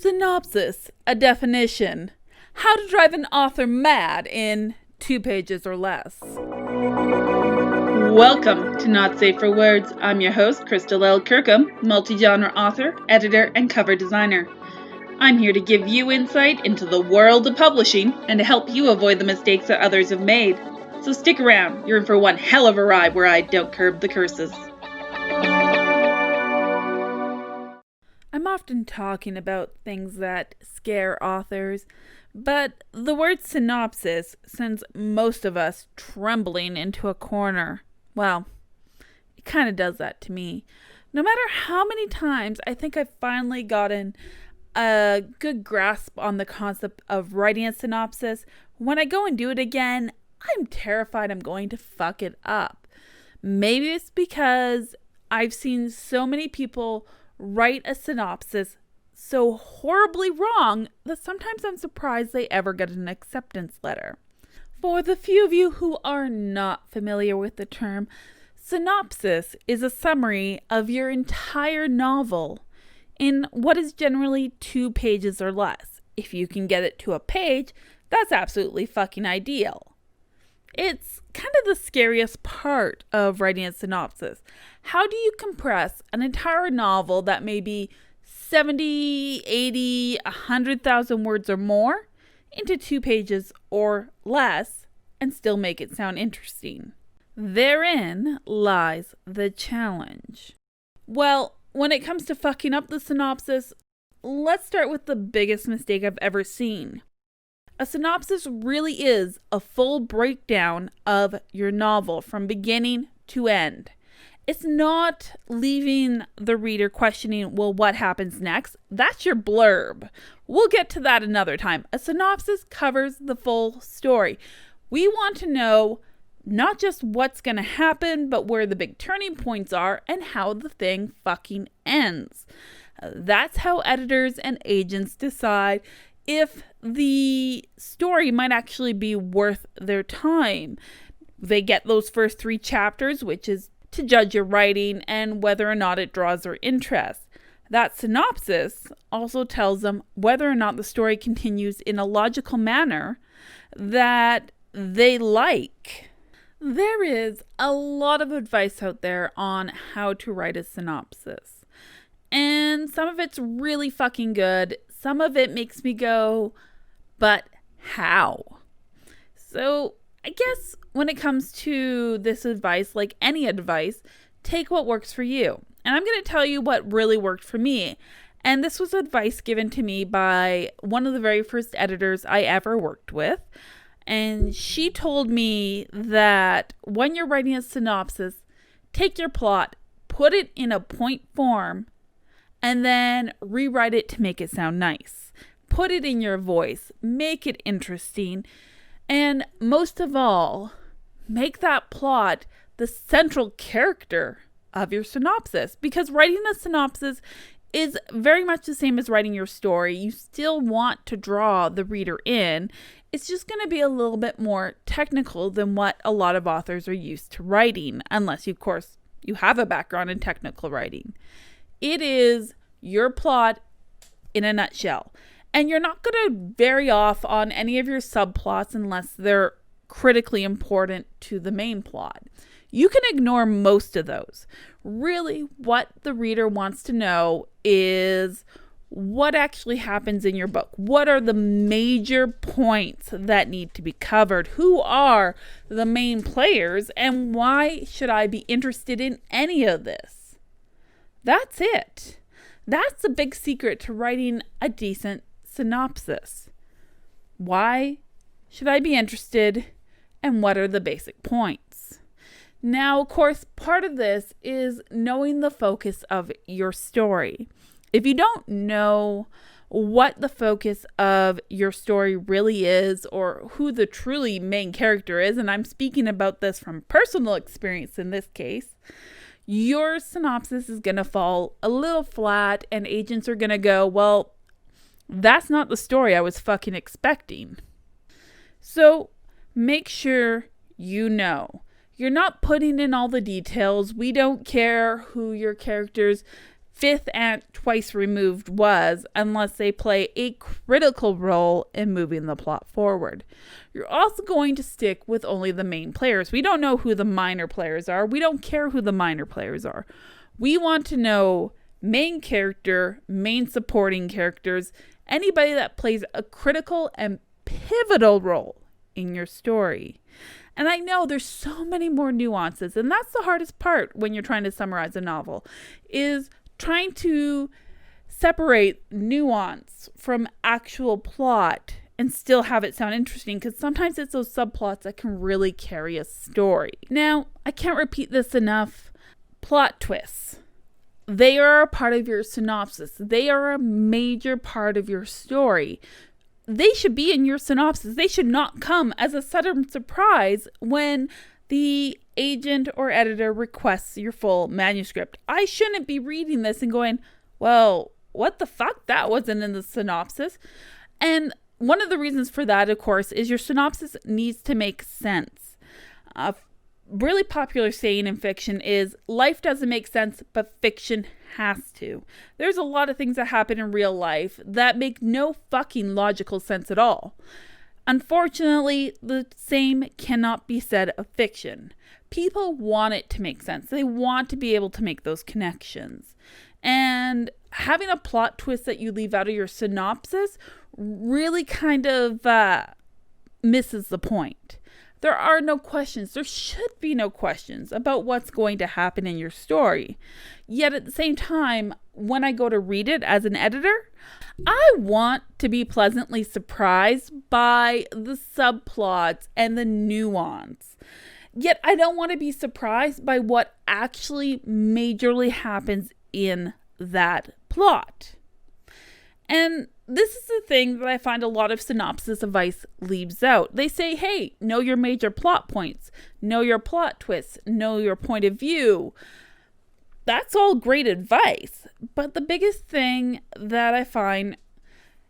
Synopsis, a definition. How to drive an author mad in 2 pages or less. Welcome to Not Safe for Words. I'm your host, Crystal L. Kirkham, multi-genre author, editor, and cover designer. I'm here to give you insight into the world of publishing and to help you avoid the mistakes that others have made. So stick around, you're in for one hell of a ride where I don't curb the curses. I'm often talking about things that scare authors, but the word synopsis sends most of us trembling into a corner. Well, it kind of does that to me. No matter how many times I think I've finally gotten a good grasp on the concept of writing a synopsis, when I go and do it again, I'm terrified I'm going to fuck it up. Maybe it's because I've seen so many people write a synopsis so horribly wrong that sometimes I'm surprised they ever get an acceptance letter. For the few of you who are not familiar with the term, synopsis is a summary of your entire novel in what is generally 2 pages or less. If you can get it to a page, that's absolutely fucking ideal. It's kind of the scariest part of writing a synopsis. How do you compress an entire novel that may be 70, 80, 100,000 words or more into 2 pages or less and still make it sound interesting? Therein lies the challenge. Well, when it comes to fucking up the synopsis, let's start with the biggest mistake I've ever seen. A synopsis really is a full breakdown of your novel from beginning to end. It's not leaving the reader questioning, well, what happens next? That's your blurb. We'll get to that another time. A synopsis covers the full story. We want to know not just what's going to happen, but where the big turning points are and how the thing fucking ends. That's how editors and agents decide if the story might actually be worth their time. They get those first 3 chapters, which is to judge your writing and whether or not it draws their interest. That synopsis also tells them whether or not the story continues in a logical manner that they like. There is a lot of advice out there on how to write a synopsis. And some of it's really fucking good. Some of it makes me go, but how? So I guess when it comes to this advice, like any advice, take what works for you. And I'm going to tell you what really worked for me. And this was advice given to me by one of the very first editors I ever worked with. And she told me that when you're writing a synopsis, take your plot, put it in a point form, and then rewrite it to make it sound nice. Put it in your voice. Make it interesting. And most of all, make that plot the central character of your synopsis. Because writing a synopsis is very much the same as writing your story. You still want to draw the reader in. It's just going to be a little bit more technical than what a lot of authors are used to writing. Unless, of course, you have a background in technical writing. It is your plot in a nutshell. And you're not going to vary off on any of your subplots unless they're critically important to the main plot. You can ignore most of those. Really, what the reader wants to know is what actually happens in your book. What are the major points that need to be covered? Who are the main players? And why should I be interested in any of this? That's it. That's the big secret to writing a decent synopsis. Why should I be interested, and what are the basic points? Now, of course, part of this is knowing the focus of your story. If you don't know what the focus of your story really is, or who the truly main character is, and I'm speaking about this from personal experience in this case, your synopsis is going to fall a little flat and agents are going to go, well, that's not the story I was fucking expecting. So make sure you know. You're not putting in all the details. We don't care who your characters fifth ant twice removed was, unless they play a critical role in moving the plot forward. You're also going to stick with only the main players. We don't know who the minor players are. We don't care who the minor players are. We want to know main character, main supporting characters, anybody that plays a critical and pivotal role in your story. And I know there's so many more nuances, and that's the hardest part when you're trying to summarize a novel, is trying to separate nuance from actual plot and still have it sound interesting, because sometimes it's those subplots that can really carry a story. Now, I can't repeat this enough. Plot twists. They are a part of your synopsis. They are a major part of your story. They should be in your synopsis. They should not come as a sudden surprise when the agent or editor requests your full manuscript. I shouldn't be reading this and going, well, what the fuck? That wasn't in the synopsis. And one of the reasons for that, of course, is your synopsis needs to make sense. A really popular saying in fiction is, life doesn't make sense, but fiction has to. There's a lot of things that happen in real life that make no fucking logical sense at all. Unfortunately, the same cannot be said of fiction. People want it to make sense. They want to be able to make those connections. And having a plot twist that you leave out of your synopsis really kind of misses the point. There are no questions. There should be no questions about what's going to happen in your story. Yet at the same time, when I go to read it as an editor, I want to be pleasantly surprised by the subplots and the nuance. Yet I don't want to be surprised by what actually majorly happens in that plot. And this is the thing that I find a lot of synopsis advice leaves out. They say, hey, know your major plot points, know your plot twists, know your point of view. That's all great advice. But the biggest thing that I find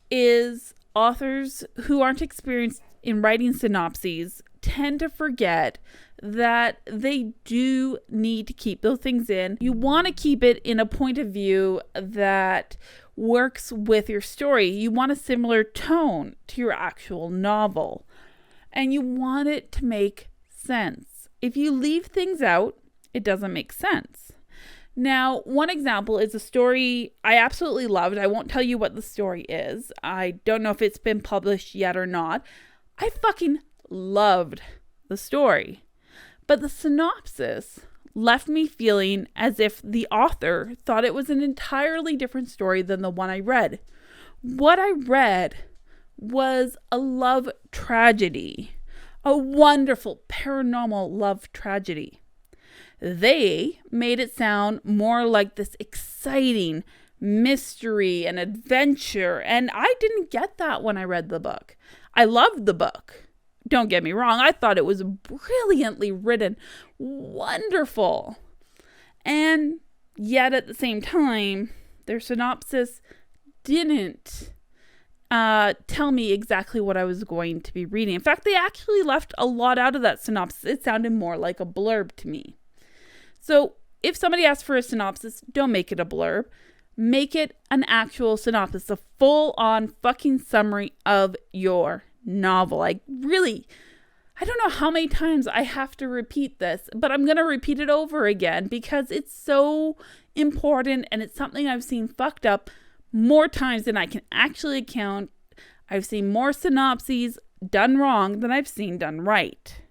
is authors who aren't experienced in writing synopses tend to forget that they do need to keep those things in. You want to keep it in a point of view that works with your story. You want a similar tone to your actual novel. And you want it to make sense. If you leave things out, it doesn't make sense. Now, one example is a story I absolutely loved. I won't tell you what the story is. I don't know if it's been published yet or not. I fucking loved the story. But the synopsis left me feeling as if the author thought it was an entirely different story than the one I read. What I read was a love tragedy, a wonderful paranormal love tragedy. They made it sound more like this exciting mystery and adventure, and I didn't get that when I read the book. I loved the book. Don't get me wrong, I thought it was brilliantly written, wonderful. And yet at the same time, their synopsis didn't tell me exactly what I was going to be reading. In fact, they actually left a lot out of that synopsis. It sounded more like a blurb to me. So if somebody asks for a synopsis, don't make it a blurb. Make it an actual synopsis, a full-on fucking summary of your novel. I don't know how many times I have to repeat this, but I'm going to repeat it over again because it's so important and it's something I've seen fucked up more times than I can actually count. I've seen more synopses done wrong than I've seen done right.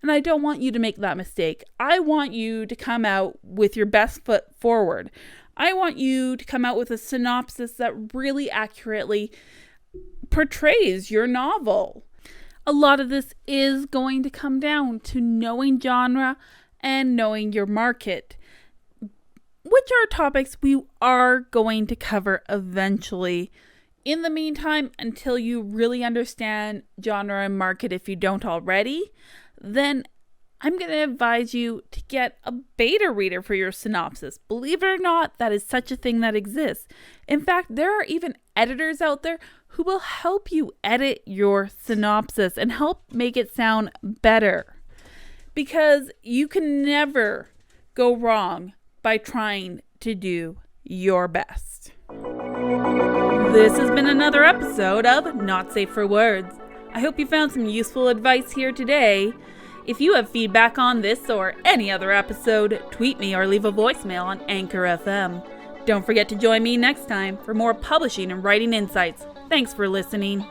And I don't want you to make that mistake. I want you to come out with your best foot forward. I want you to come out with a synopsis that really accurately portrays your novel. A lot of this is going to come down to knowing genre and knowing your market, which are topics we are going to cover eventually. In the meantime, until you really understand genre and market, if you don't already, then I'm going to advise you to get a beta reader for your synopsis. Believe it or not, that is such a thing that exists. In fact, there are even editors out there who will help you edit your synopsis and help make it sound better. Because you can never go wrong by trying to do your best. This has been another episode of Not Safe for Words. I hope you found some useful advice here today. If you have feedback on this or any other episode, tweet me or leave a voicemail on Anchor FM. Don't forget to join me next time for more publishing and writing insights. Thanks for listening.